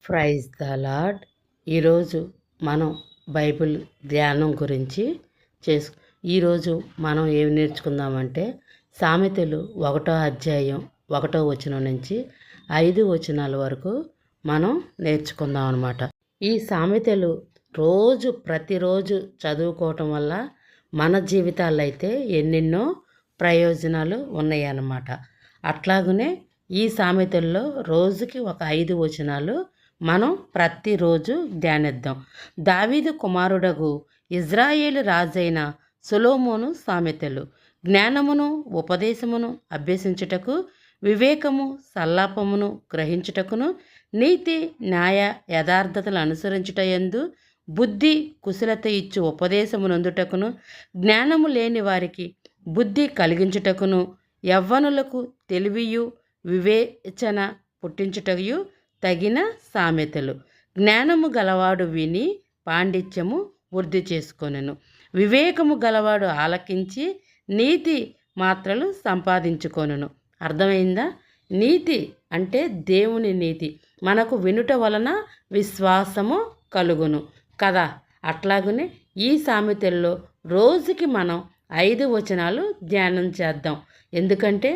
Praise the lord. ఈరోజు మనం Bible ధ్యానం గురించి ఈరోజు మనం ఏమి నేర్చుకుందామంటే సామెతలు 1వ అధ్యాయం 1వ వచనం నుంచి 5 వచనాల వరకు మనం నేర్చుకుందాం అన్నమాట. ఈ సామెతలు ప్రతిరోజు చదువుకోవటం వల్ల మన జీవితాల్లో అయితే ఎన్నెన్నో ప్రయోజనాలు ఉన్నాయన్నమాట. అట్లాగనే ఈ సామెతల్లో రోజుకి ఒక 5 వచనాలు మనం ప్రతిరోజు ధ్యానిద్దాం. దావీదు కుమారుడగు ఇజ్రాయేలు రాజైన సొలొమోను సామెతలు. జ్ఞానమును ఉపదేశమును అభ్యసించుటకు, వివేకము సల్లాపమును గ్రహించుటకును, నీతి న్యాయ యథార్థతలు అనుసరించుటయందు, బుద్ధి కుశలత ఇచ్చు ఉపదేశమునందుటకును, జ్ఞానము లేని వారికి బుద్ధి కలిగించుటకును, యవ్వనులకు తెలివియు వివేచన పుట్టించుటయు తగిన సామెతలు. జ్ఞానము గలవాడు విని పాండిత్యము వృద్ధి చేసుకొనెను. వివేకము గలవాడు ఆలకించి నీతి మాత్రలు సంపాదించుకొనును. అర్థమైందా? నీతి అంటే దేవుని నీతి. మనకు వినుట వలన విశ్వాసము కలుగును కదా. అట్లాగనే ఈ సామెతల్లో రోజుకి మనం 5 వచనాలు ధ్యానం చేద్దాం. ఎందుకంటే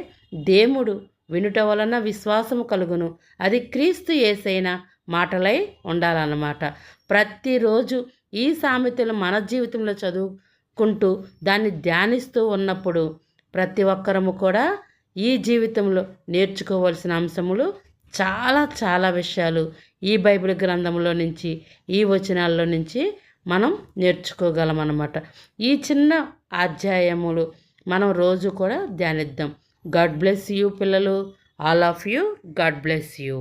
దేవుడు వినుట వలన విశ్వాసము కలుగును, అది క్రీస్తు యేసైన మాటలై ఉండాలన్నమాట. ప్రతిరోజు ఈ సామెతలు మన జీవితంలో చదువుకుంటూ దాన్ని ధ్యానిస్తూ ఉన్నప్పుడు ప్రతి ఒక్కరము కూడా ఈ జీవితంలో నేర్చుకోవాల్సిన అంశములు చాలా విషయాలు ఈ బైబిల్ గ్రంథంలో నుంచి, ఈ వచనాల్లో నుంచి మనం నేర్చుకోగలం అన్నమాట. ఈ చిన్న అధ్యాయములు మనం రోజు కూడా ధ్యానిద్దాం. గాడ్ బ్లెస్ యూ పిల్లలు. All of you. God bless you.